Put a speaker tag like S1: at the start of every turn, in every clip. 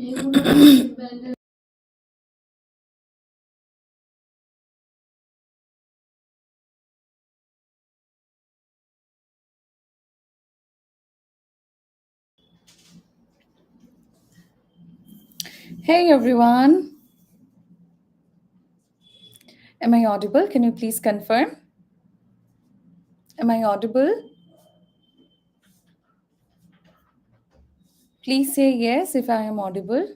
S1: Hey everyone, am I audible? Can you please confirm? Am I audible? Please say yes if I am audible.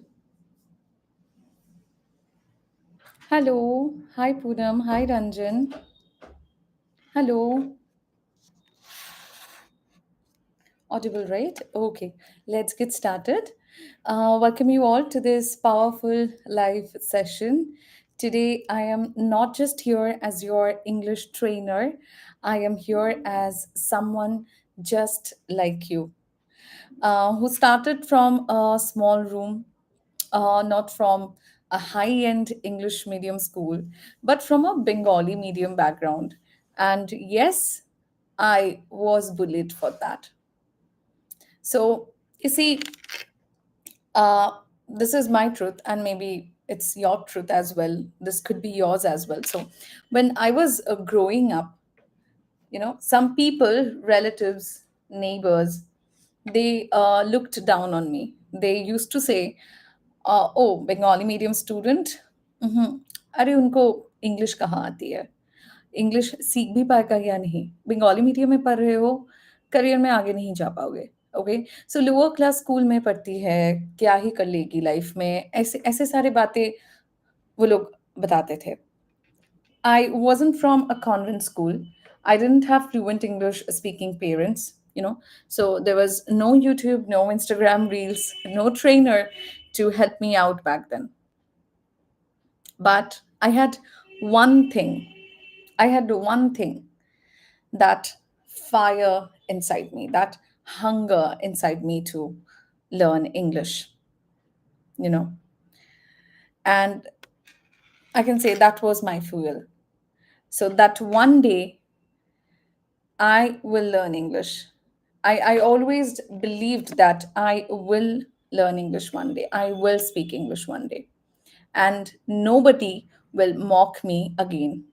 S1: Hello. Hi Poonam. Hi Ranjan. Hello. Audible, right? Okay, let's get started. Welcome you all to this powerful live session. Today, I am not just here as your English trainer, I am here as someone just like you, who started from a small room, not from a high end English medium school, but from a Bengali medium background. And yes, I was bullied for that. So, you see, uh, this is my truth, and maybe it's your truth as well. This could be yours as well. So, when I was growing up, some people, relatives, neighbors, they looked down on me. They used to say, "Oh, Bengali medium student, अरे उनको English कहाँ आती है? English सीख भी पाएगा या नहीं? बंगाली मीडियम में पढ़ रहे हो, करियर में आगे नहीं जा पाओगे। ओके, सो लोअर क्लास स्कूल में पढ़ती है, क्या ही कर लेगी लाइफ में?" ऐसे ऐसे सारे बातें वो लोग बताते थे। I wasn't from a convent school. I didn't have fluent English speaking parents. So there was no YouTube, no Instagram reels, no trainer to help me out back then. But I had one thing. I had one thing, that fire inside me, that hunger inside me to learn English, you know. And I can say that was my fuel. So that one day I will learn English. I always believed that I will learn English one day. I will speak English one day. And nobody will mock me again,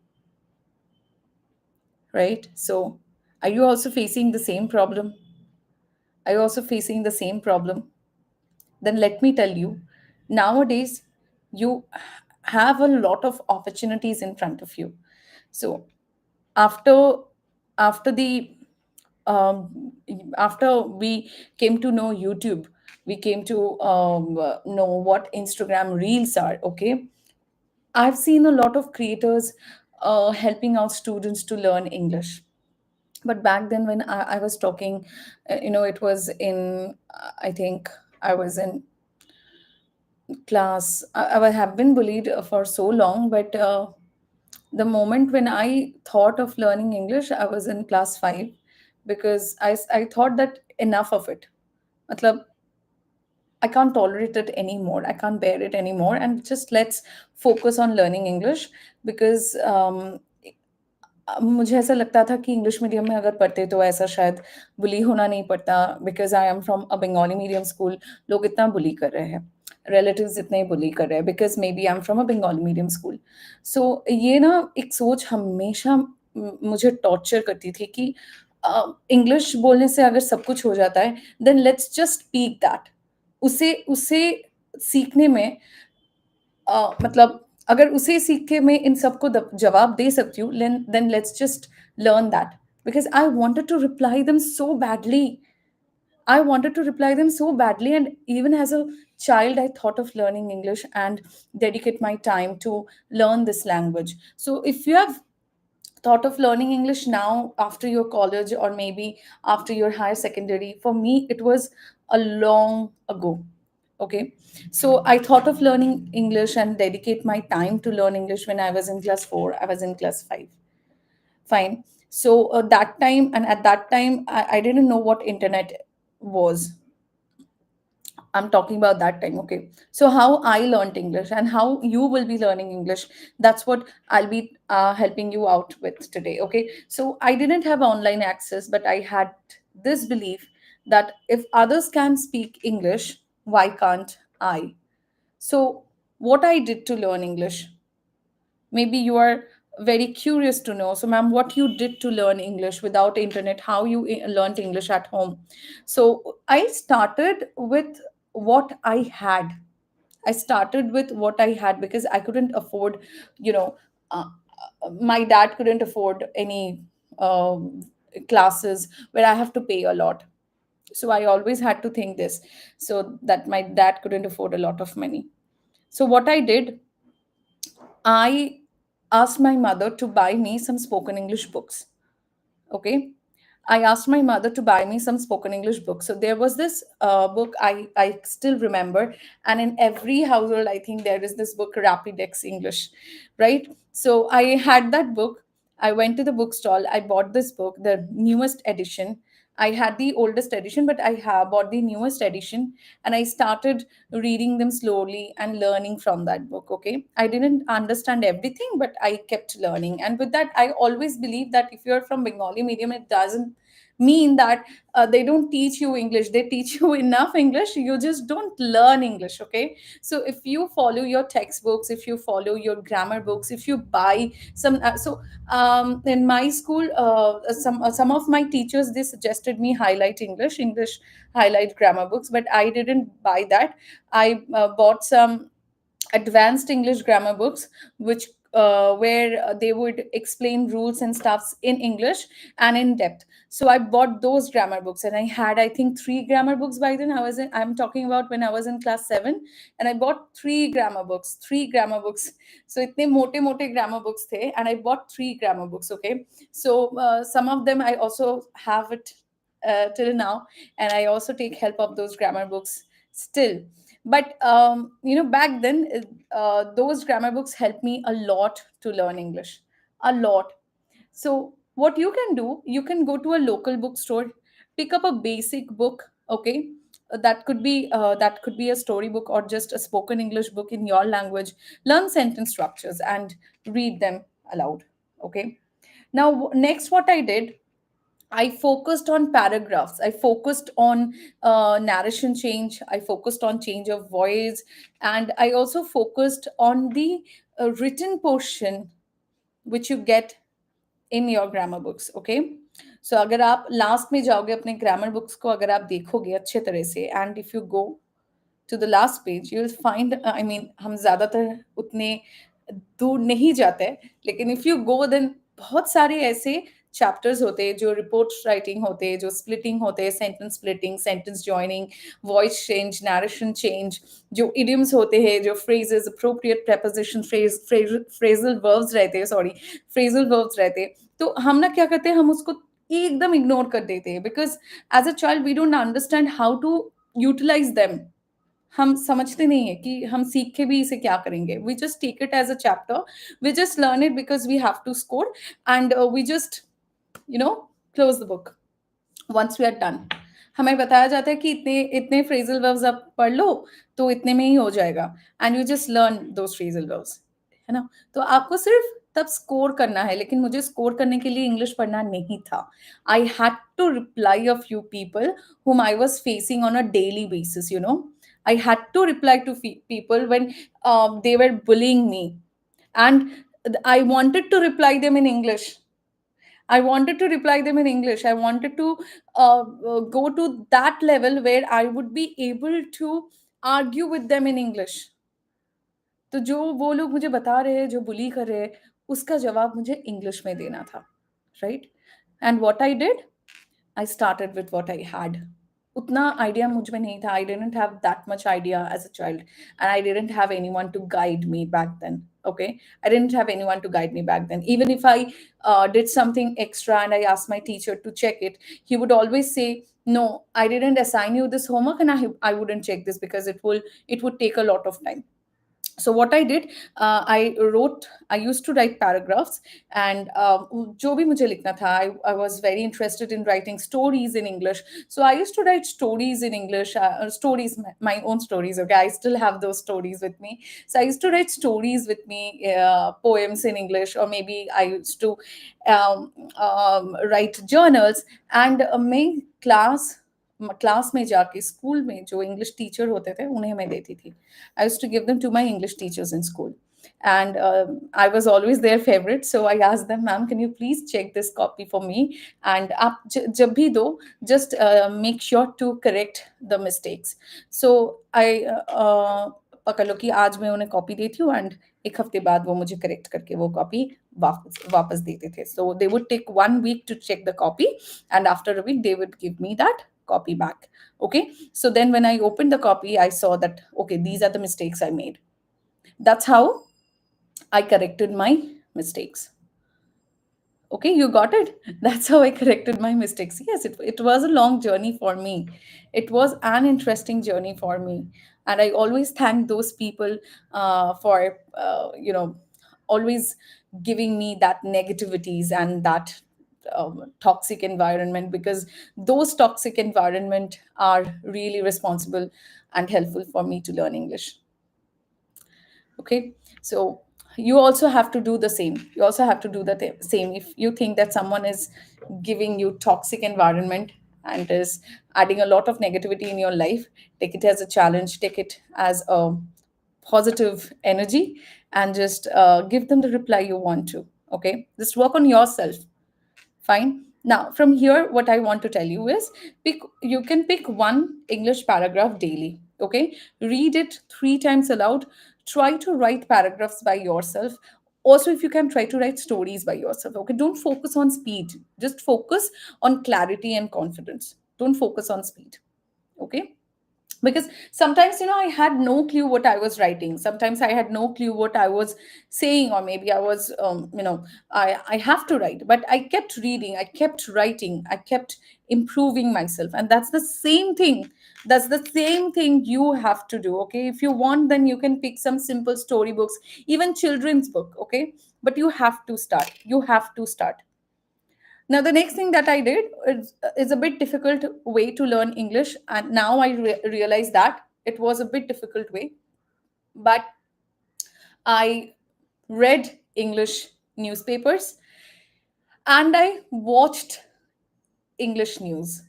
S1: right? So, are you also facing the same problem? Are you also facing the same problem? Then let me tell you, nowadays, you have a lot of opportunities in front of you. So, after after the after we came to know YouTube, we came to know what Instagram reels are. Okay, I've seen a lot of creators helping out students to learn English. But back then, when I was talking, it was in, I think I was in class. I have been bullied for so long, but the moment when I thought of learning English, I was in class 5 because I thought that enough of it. Matlab, I can't tolerate it anymore. I can't bear it anymore. And just let's focus on learning English because मुझे ऐसा लगता था कि English medium में अगर पढ़ते तो ऐसा शायद बुली होना नहीं पड़ता because I am from a Bengali medium school. लोग इतना बुली कर रहे हैं, रिलेटिव्स इतने बुली कर रहे हैं because maybe I am from a Bengali medium school. So ये ना एक सोच हमेशा मुझे टॉर्चर करती थी कि इंग्लिश बोलने से अगर सब कुछ हो जाता है then let's just speak that. उसे उसे सीखने में मतलब अगर उसे सीख के मैं इन सबको जवाब दे सकती हूँ then let's just learn that because I wanted to reply them so badly. I wanted to reply them so badly, and even as a child, I thought of learning English and dedicate my time to learn this language. So, if you have thought of learning English now after your college or maybe after your higher secondary, for me, it was a long ago. Okay. So I thought of learning English and dedicate my time to learn English when I was in class 4, I was in class 5. Fine. So that time, and at that time, I didn't know what internet was. I'm talking about that time. Okay. So, how I learned English and how you will be learning English, that's what I'll be helping you out with today. Okay. So, I didn't have online access, but I had this belief that if others can speak English, why can't I? So what I did to learn English, maybe you are very curious to know. So ma'am, what you did to learn English without internet, how you learned English at home? So I started with what I had. I started with what I had because I couldn't afford, you know, my dad couldn't afford any classes where I have to pay a lot. So I always had to think this, so that my dad couldn't afford a lot of money. So what I did, I asked my mother to buy me some spoken English books. Okay. I asked my mother to buy me some spoken English books. So there was this book I still remember, and in every household, I think there is this book, Rapidex English, right? So I had that book. I went to the bookstall. I bought this book, the newest edition. I had the oldest edition, but I have bought the newest edition, and I started reading them slowly and learning from that book. Okay, I didn't understand everything, but I kept learning. And with that, I always believe that if you're from Bengali medium, it doesn't mean that they don't teach you English. They teach you enough English, you just don't learn English. Okay, so if you follow your textbooks, if you follow your grammar books, if you buy some in my school, some of my teachers, they suggested me highlight English highlight grammar books, but I didn't buy that. I bought some advanced English grammar books, which where they would explain rules and stuffs in English and in depth. So I bought those grammar books, and I had, I think, three grammar books by then. I'm talking about when I was in class 7, and I bought three grammar books. So itne mote mote grammar books the, and I bought three grammar books. Okay, so some of them I also have it till now, and I also take help of those grammar books still. But back then, those grammar books helped me a lot to learn English, a lot. So what you can do, you can go to a local bookstore, pick up a basic book. Okay, that could be a storybook or just a spoken English book in your language. Learn sentence structures and read them aloud. Okay, now next, what I did, I focused on paragraphs. I focused on narration change. I focused on change of voice. And I also focused on the written portion which you get in your grammar books. Okay. So अगर आप last में जाओगे अपने grammar books को अगर आप देखोगे अच्छे तरह से, and if you go to the last page, you'll find, I mean, हम ज़्यादातर उतने दूर नहीं जाते, लेकिन if you go, then बहुत सारे ऐसे चैप्टर्स होते हैं जो रिपोर्ट राइटिंग होते हैं, जो स्प्लिटिंग होते हैं, sentence splitting, sentence joining, voice change, narration change, जो इडियम्स होते हैं, जो phrases, appropriate preposition, phrasal verbs रहते हैं, सॉरी, फ्रेजल वर्ब्स रहते हैं, तो हम ना क्या करते हैं, हम उसको एकदम इग्नोर कर देते हैं, because as a child we don't understand how to utilize them. हम समझते नहीं है कि हम सीख के भी इसे क्या करेंगे. We just take it as a chapter, we just learn it because we have to score, and we just close the book once we are done. हमें बताया जाता है कि इतने इतने फ्रेजल वर्ब्स आप पढ़ लो तो इतने में ही हो जाएगा, and you just learn those phrasal verbs, है ना. तो आपको सिर्फ तब स्कोर करना है, लेकिन मुझे स्कोर करने के लिए इंग्लिश पढ़ना नहीं था. I had to reply a few people whom I was facing on a daily basis, you know. I had to reply to people when they were bullying me. And I wanted to reply them in English. I wanted to reply them in English. I wanted to go to that level where I would be able to argue with them in English. तो जो वो लोग मुझे बता रहे हैं, जो बुली कर रहे हैं, उसका जवाब मुझे इंग्लिश में देना था, right. And what I did, I started with what I had. उतना आइडिया मुझ में नहीं था. I didn't have that much idea as a child, and I didn't have anyone to guide me back then. Okay, I didn't have anyone to guide me back then. Even if I did something extra and I asked my teacher to check it, he would always say, "No, I didn't assign you this homework, and I wouldn't check this because it would take a lot of time." So what I did, I used to write paragraphs, and जो भी मुझे लिखना था, I was very interested in writing stories in English. So I used to write stories in English, stories, my own stories. Okay, I still have those stories with me. So I used to write stories with me, poems in English, or maybe I used to write journals. And my class class में जाके school में जो English teacher होते थे उन्हें मैं देती थी. I used to give them to my English teachers in school. And I was always their favorite, so I asked them, ma'am, can you please check this copy for me? And आप जब भी दो, just make sure to correct the mistakes. So I पकड़ लो कि आज मैं उन्हें copy देती हूँ, एंड एक हफ्ते बाद वो मुझे करेक्ट करके वो कॉपी वापस वापस देते थे. So they would take 1 week to check the copy, and after a week they would give me that copy back. Okay, so then when I opened the copy, I saw that, okay, these are the mistakes I made. That's how I corrected my mistakes. Okay, you got it. That's how I corrected my mistakes. Yes, it was a long journey for me. It was an interesting journey for me. And I always thank those people for, always giving me that negativities and that toxic environment, because those toxic environment are really responsible and helpful for me to learn English. Okay, so you also have to do the same. You also have to do the same. If you think that someone is giving you toxic environment and is adding a lot of negativity in your life, take it as a challenge, take it as a positive energy, and just give them the reply you want to. Okay, just work on yourself. Fine. Now, from here, what I want to tell you is, you can pick one English paragraph daily. Okay. Read it 3 times aloud. Try to write paragraphs by yourself. Also, if you can, try to write stories by yourself. Okay. Don't focus on speed. Just focus on clarity and confidence. Don't focus on speed. Okay, because sometimes, I had no clue what I was writing. Sometimes I had no clue what I was saying, or maybe I was I have to write, but I kept reading, I kept writing, I kept improving myself. And that's the same thing. That's the same thing you have to do. Okay, if you want, then you can pick some simple storybooks, even children's book. Okay, but you have to start. You have to start. Now, the next thing that I did is a bit difficult way to learn English. And now I realize that it was a bit difficult way. But I read English newspapers and I watched English news.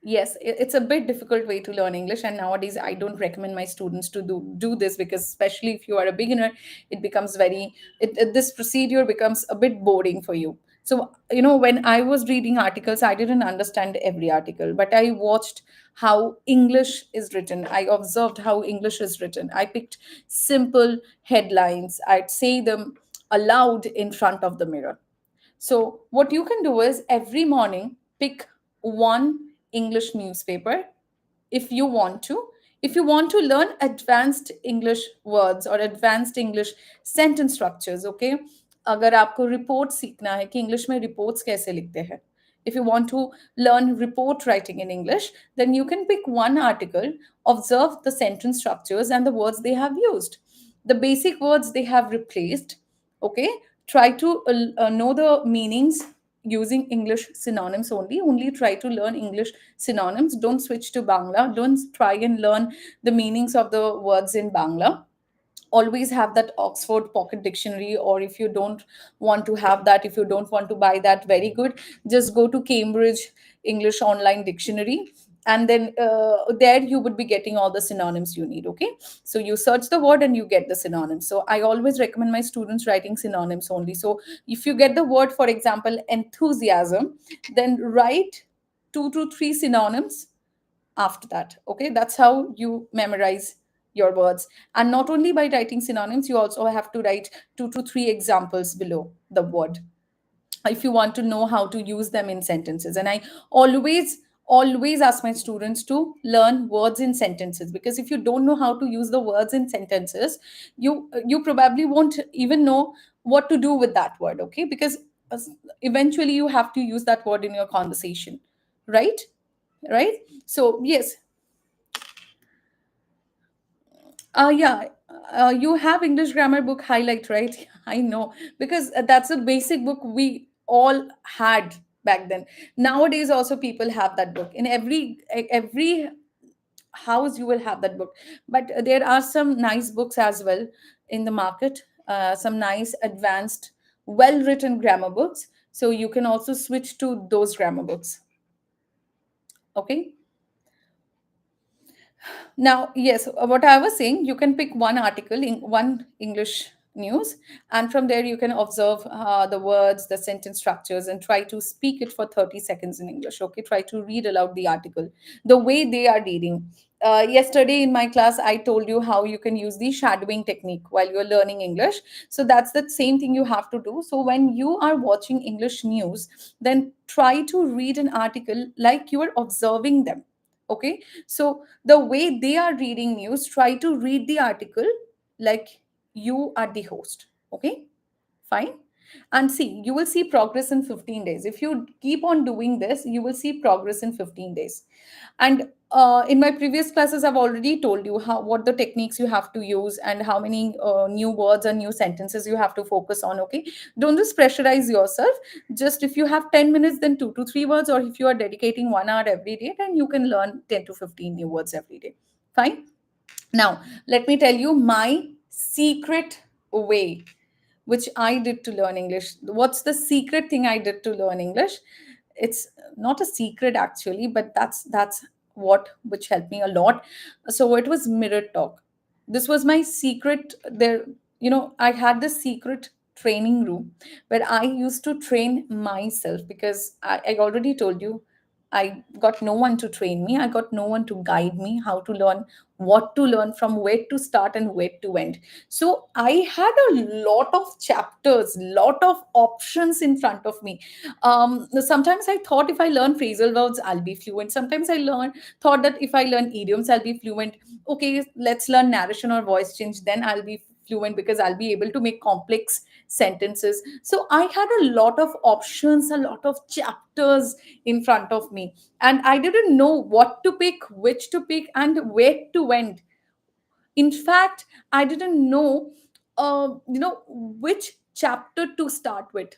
S1: Yes, it's a bit difficult way to learn English, and nowadays I don't recommend my students to do this, because especially if you are a beginner, it becomes this procedure becomes a bit boring for you. So, when I was reading articles, I didn't understand every article, but I watched how English is written. I observed how English is written. I picked simple headlines. I'd say them aloud in front of the mirror. So, what you can do is every morning pick one English newspaper if you want to. If you want to learn advanced English words or advanced English sentence structures, okay? अगर आपको report सीखना है कि English में reports कैसे लिखते हैं, if you want to learn report writing in English, then you can pick one article, observe the sentence structures and the words they have used, the basic words they have replaced. Okay, try to know the meanings using English synonyms only. Only try to learn English synonyms. Don't switch to Bangla. Don't try and learn the meanings of the words in Bangla. Always have that Oxford Pocket Dictionary, or if you don't want to have that, if you don't want to buy that, very good, just go to Cambridge English Online Dictionary, and then there you would be getting all the synonyms you need. Okay, so you search the word and you get the synonyms. So I always recommend my students writing synonyms only. So if you get the word, for example, enthusiasm, then write 2 to 3 synonyms after that. Okay, that's how you memorize your words. And not only by writing synonyms, you also have to write 2 to 3 examples below the word if you want to know how to use them in sentences. And I always ask my students to learn words in sentences, because if you don't know how to use the words in sentences, you probably won't even know what to do with that word. Okay, because uh, eventually you have to use that word in your conversation, right? Right. So yes. Yeah, you have English grammar book highlight, right? I know, because that's a basic book we all had back then. Nowadays, also people have that book in every house. You will have that book, but there are some nice books as well in the market. Some nice, advanced, well-written grammar books. So you can also switch to those grammar books. Okay. Now, yes, what I was saying, you can pick one article in one English news, and from there you can observe the words, the sentence structures, and try to speak it for 30 seconds in English. Okay, try to read aloud the article the way they are reading. Yesterday in my class, I told you how you can use the shadowing technique while you're learning English. So that's the same thing you have to do. So when you are watching English news, then try to read an article like you are observing them. Okay, so the way they are reading news, try to read the article like you are the host. Okay, fine. And see, you will see progress in 15 days. If you keep on doing this, you will see progress in 15 days. And in my previous classes, I've already told you how what the techniques you have to use and how many new words and new sentences you have to focus on. Okay, don't just pressurize yourself. Just if you have 10 minutes, then 2 to 3 words, or if you are dedicating 1 hour every day, then you can learn 10 to 15 new words every day. Fine. Now, let me tell you my secret way which I did to learn English. What's the secret thing I did to learn English? It's not a secret actually, but that's what which helped me a lot. So it was mirror talk. This was my secret. There, I had this secret training room where I used to train myself because I already told you I got no one to train me. I got no one to guide me how to learn, what to learn, from where to start and where to end. So I had a lot of chapters, lot of options in front of me. Sometimes I thought if I learn phrasal verbs, I'll be fluent. Sometimes thought that if I learn idioms, I'll be fluent. Okay, let's learn narration or voice change, then I'll be fluent because I'll be able to make complex sentences. So I had a lot of options, a lot of chapters in front of me, and I didn't know what to pick, which to pick, and where to end. In fact, I didn't know which chapter to start with,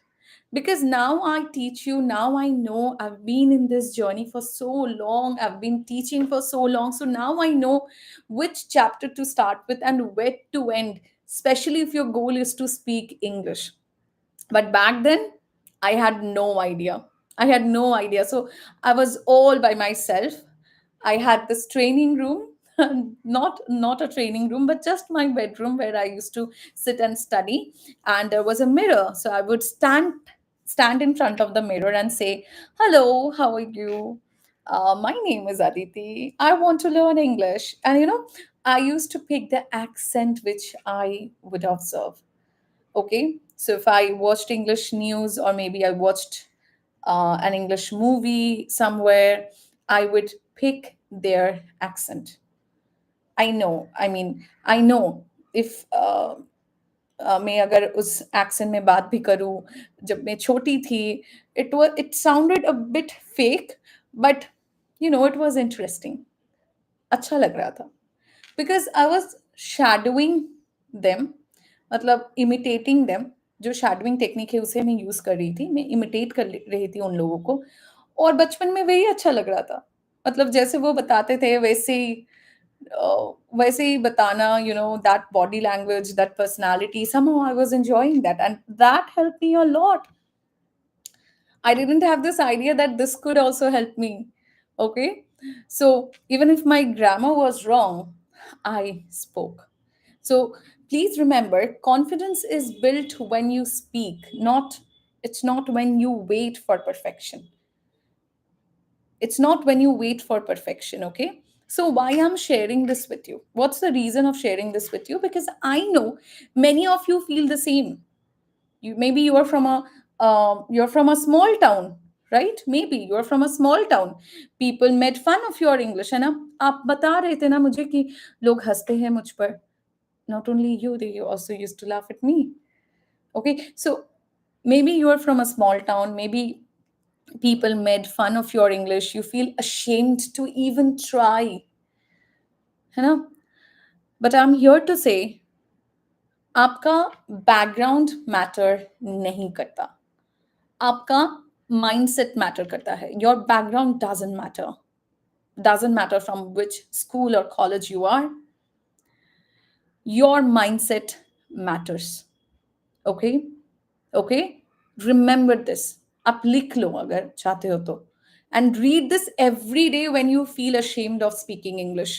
S1: because now I teach you. Now I know, I've been in this journey for so long, I've been teaching for so long, so now I know which chapter to start with and where to end, especially if your goal is to speak English. But back then, I had no idea. I had no idea. So I was all by myself. I had this training room, not a training room, but just my bedroom where I used to sit and study. And there was a mirror. So I would stand in front of the mirror and say, "Hello, how are you? My name is Aditi. I want to learn English." And I used to pick the accent which I would observe. Okay, so if I watched English news, or maybe I watched an English movie somewhere, I would pick their accent. I know if मैं अगर उस accent में बात भी करूँ, जब मैं छोटी थी, it sounded a bit fake, but it was interesting. अच्छा लग रहा था, because I was shadowing them, मतलब imitating them. जो shadowing technique है उसे मैं यूज कर रही थी, मैं imitate कर रही थी उन लोगों को, और बचपन में वही अच्छा लग रहा था। मतलब जैसे वो बताते थे वैसे ही बताना, that body language, that personality, somehow I was enjoying that, and that helped me a lot. I didn't have this idea that this could also help me. Okay. So even if my grammar was wrong, I spoke. So please remember, confidence is built when you speak, it's not when you wait for perfection. It's not when you wait for perfection. Okay. So why I'm sharing this with you? What's the reason of sharing this with you? Because I know many of you feel the same. Maybe you're from a small town, right? Maybe you're from a small town. People made fun of your English, है ना? आप बता रहे थे ना मुझे कि लोग हंसते हैं मुझ पर. Not only you, they also used to laugh at me. Okay, so maybe you're from a small town. Maybe people made fun of your English. You feel ashamed to even try, है ना? But I'm here to say, आपका background matter नहीं करता. आपका mindset matter करता है. Your background doesn't matter. Doesn't matter from which school or college you are. Your mindset matters. Okay? Okay? Remember this. आप लिख लो अगर चाहते हो तो. and read this every day when you feel ashamed of speaking English.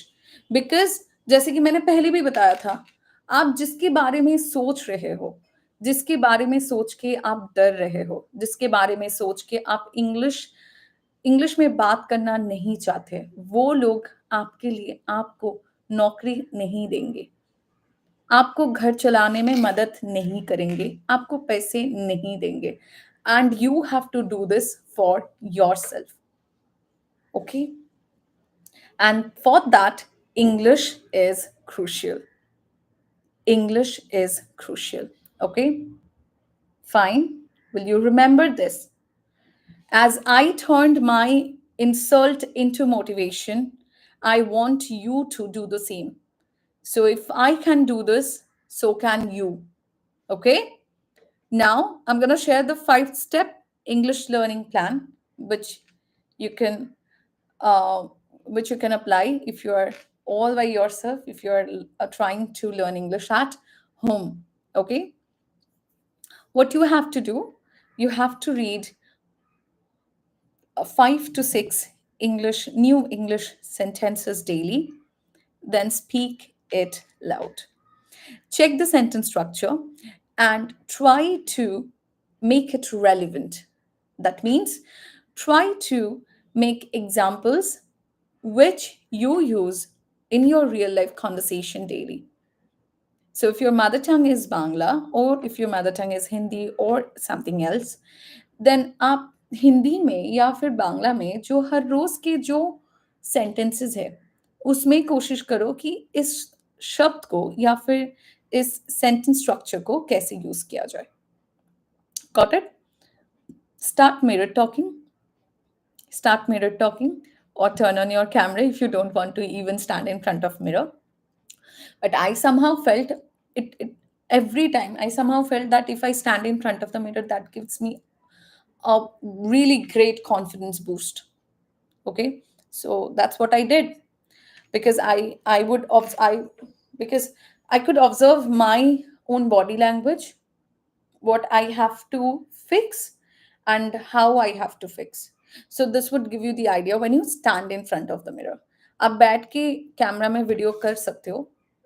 S1: Because जैसे कि मैंने पहले भी बताया था, आप जिसके बारे में सोच रहे हो, जिसके बारे में सोच के आप डर रहे हो, जिसके बारे में सोच के आप इंग्लिश इंग्लिश में बात करना नहीं चाहते, वो लोग आपके लिए आपको नौकरी नहीं देंगे, आपको घर चलाने में मदद नहीं करेंगे, आपको पैसे नहीं देंगे. And you have to do this for yourself. Okay. And for that, English is crucial. English is crucial. Okay, fine. Will you remember this? As I turned my insult into motivation, I want you to do the same. So if I can do this, so can you. Okay? Now I'm going to share the 5-step English learning plan, which you can uh, which you can apply if you are all by yourself, if you are trying to learn English at home. Okay? What you have to do, you have to read 5 to 6 new English sentences daily, then speak it loud. Check the sentence structure and try to make it relevant. That means try to make examples which you use in your real life conversation daily. So if your mother tongue is Bangla, or if your mother tongue is Hindi or something else, then आप हिंदी में या फिर बांग्ला में जो हर रोज के जो sentences है उसमें कोशिश करो कि इस शब्द को या फिर इस सेंटेंस स्ट्रक्चर को कैसे यूज किया जाए. Got it? Start mirror talking. Start mirror talking, or turn on your camera if you don't want to even stand in front of mirror. But I somehow felt it every time. I somehow felt that if I stand in front of the mirror, that gives me a really great confidence boost. Okay, so that's what I did, because I would I because I could observe my own body language, what I have to fix, and how I have to fix. So this would give you the idea when you stand in front of the mirror. आप बैठ के camera में video कर सकते हो,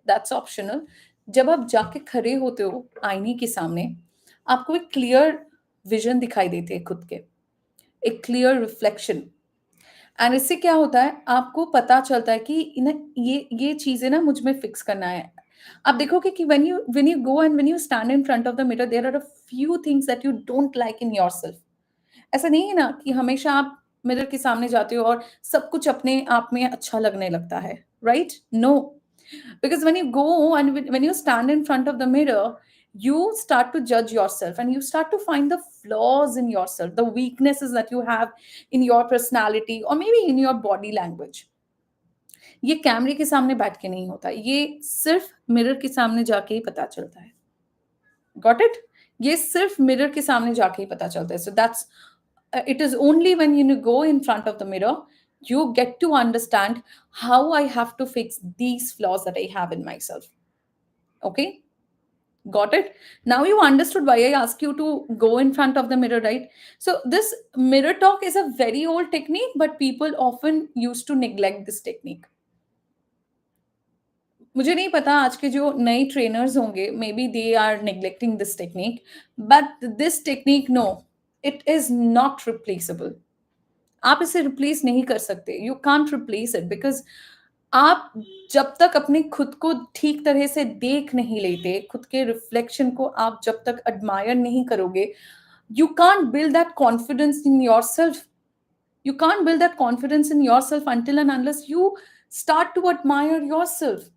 S1: that's optional. जब आप जाके खड़े होते हो आईने के सामने, आपको एक क्लियर विजन दिखाई देती है खुद के, एक क्लियर रिफ्लेक्शन. एंड इससे क्या होता है, आपको पता चलता है कि ये चीजें ना मुझ में फिक्स करना है. आप देखोगे कि when you go and when you stand in front of the mirror, there are a few things that you don't like in yourself. ऐसा नहीं है ना कि हमेशा आप मिरर के सामने जाते हो और सब कुछ अपने आप में अच्छा लगने लगता है, right? No. Because when you go and when you stand in front of the mirror, you start to judge yourself and you start to find the flaws in yourself, the weaknesses that you have in your personality or maybe in your body language. ये कैमरे के सामने बैठ के नहीं होता, ये सिर्फ मिरर के सामने जाके ही पता चलता है. Got it? ये सिर्फ मिरर के सामने जाके ही पता चलता है. So that's it is only when you go in front of the mirror you get to understand how I have to fix these flaws that I have in myself. Okay, got it? Now you understood why I ask you to go in front of the mirror, right? So this mirror talk is a very old technique, but people often used to neglect this technique. मुझे नहीं पता आज के जो नए trainers होंगे, maybe they are neglecting this technique, but this technique, no, it is not replaceable. आप इसे रिप्लेस नहीं कर सकते, you can't replace it, because आप जब तक अपने खुद को ठीक तरह से देख नहीं लेते, खुद के रिफ्लेक्शन को आप जब तक एडमायर नहीं करोगे, you can't build that confidence in your self. You can't build that confidence in yourself until and unless you start to admire yourself.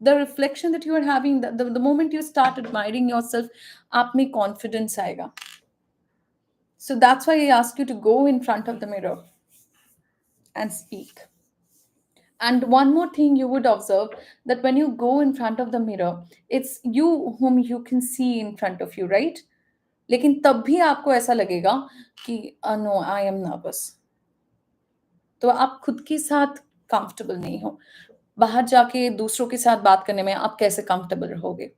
S1: The reflection that you are having, the moment you start admiring yourself, aap mein confidence aayega. So that's why I ask you to go in front of the mirror and speak. And one more thing you would observe, that when you go in front of the mirror, it's you whom you can see in front of you, right? लेकिन तब भी आपको ऐसा लगेगा कि no, I am nervous. तो आप खुद के साथ कंफर्टेबल नहीं हो. बाहर जाके दूसरों के साथ बात करने में आप कैसे कंफर्टेबल रहोगे?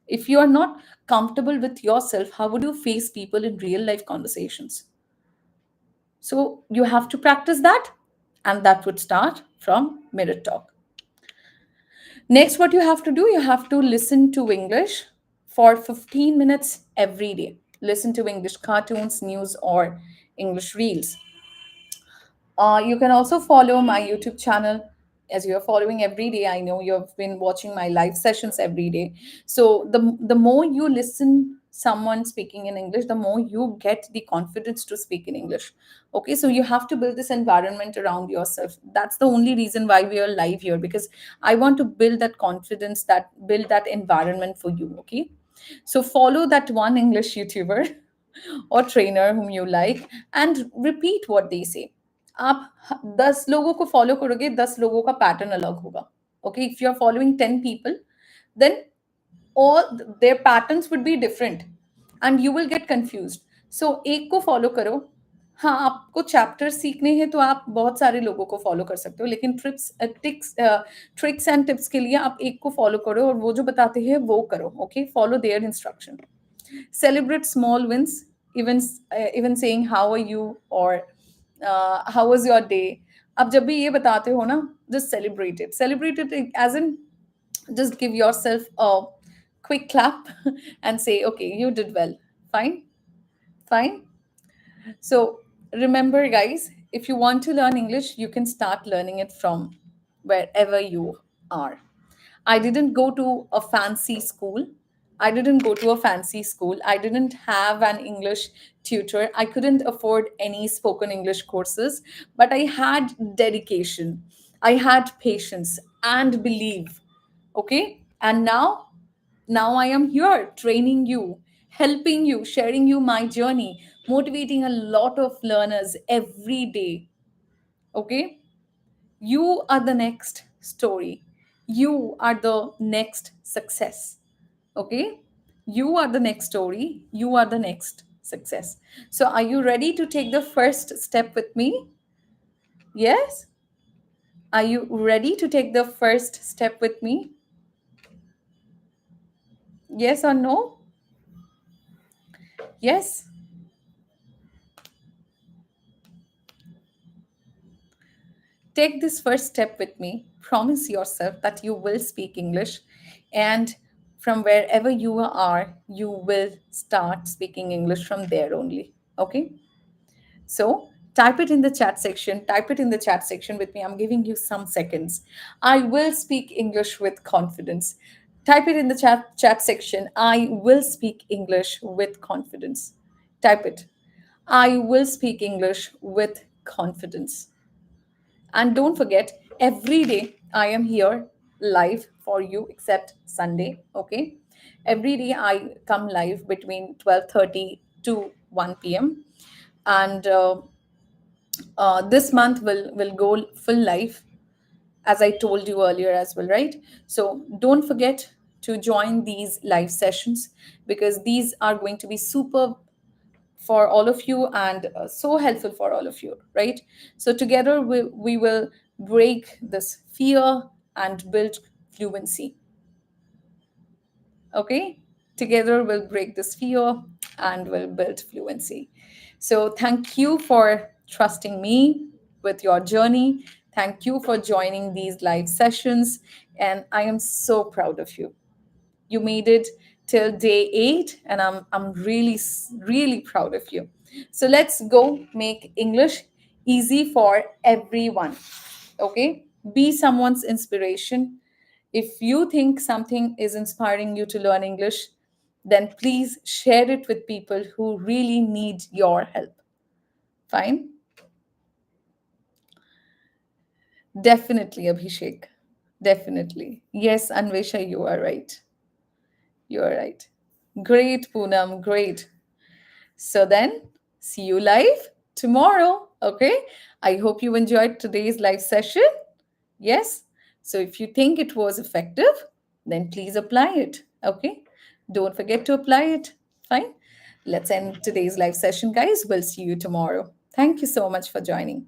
S1: If you are not comfortable with yourself, how would you face people in real life conversations? So you have to practice that, and that would start from mirror talk. Next, what you have to do, you have to listen to English for 15 minutes every day. Listen to English cartoons, news, or English reels. You can also follow my YouTube channel as you're following every day. I know you've been watching my live sessions every day. So the more you listen someone speaking in English, the more you get the confidence to speak in English. Okay, so you have to build this environment around yourself. That's the only reason why we are live here, because I want to build that confidence, that build that environment for you. Okay, so follow that one English YouTuber or trainer whom you like and repeat what they say. आप 10 लोगों को follow करोगे, 10 लोगों का pattern अलग होगा. Okay, if you're following 10 people, then all their patterns would be different and you will get confused. So एक को फॉलो करो. हाँ, आपको चैप्टर सीखने हैं तो आप बहुत सारे लोगों को फॉलो कर सकते हो, लेकिन ट्रिक्स एंड टिप्स के लिए आप एक को फॉलो करो और वो जो बताते हैं वो करो. Okay, follow their instruction. Celebrate small wins, even saying how are you or how was your day. आप जब भी ये बताते हो ना, just celebrate it as in just give yourself a quick clap and say okay, you did well. Fine, fine. So remember, guys, if you want to learn English, you can start learning it from wherever you are. I didn't go to a fancy school. I didn't go to a fancy school. I didn't have an English tutor. I couldn't afford any spoken English courses, but I had dedication. I had patience and belief. Okay? And now I am here training you, helping you, sharing you my journey, motivating a lot of learners every day. Okay? You are the next story. You are the next success. Okay? You are the next story. You are the next success. So, are you ready to take the first step with me? Yes? Are you ready to take the first step with me? Yes or no? Yes? Take this first step with me. Promise yourself that you will speak English, and from wherever you are, you will start speaking English from there only. Okay? So type it in the chat section. Type it in the chat section with me. I'm giving you some seconds. I will speak English with confidence. Type it in the chat section. I will speak English with confidence. Type it. I will speak English with confidence. And don't forget, every day I am here live for you except Sunday. Okay. Every day I come live between 12:30 to 1 p.m. And this month will go full live, as I told you earlier as well, right? So don't forget to join these live sessions, because these are going to be super for all of you and so helpful for all of you, right? So together we will break this fear and build fluency. Okay, together we'll break this fear and we'll build fluency. So thank you for trusting me with your journey. Thank you for joining these live sessions, and I am so proud of you. You made it till day 8, and I'm really proud of you. So let's go make English easy for everyone. Okay, be someone's inspiration. If you think something is inspiring you to learn English, then please share it with people who really need your help. Fine? Definitely, Abhishek. Definitely. Yes, Anvesha, you are right. You are right. Great, Poonam. Great. So then, see you live tomorrow. Okay. I hope you enjoyed today's live session. Yes. So if you think it was effective, then please apply it. Okay. Don't forget to apply it. Fine. Let's end today's live session, guys. We'll see you tomorrow. Thank you so much for joining.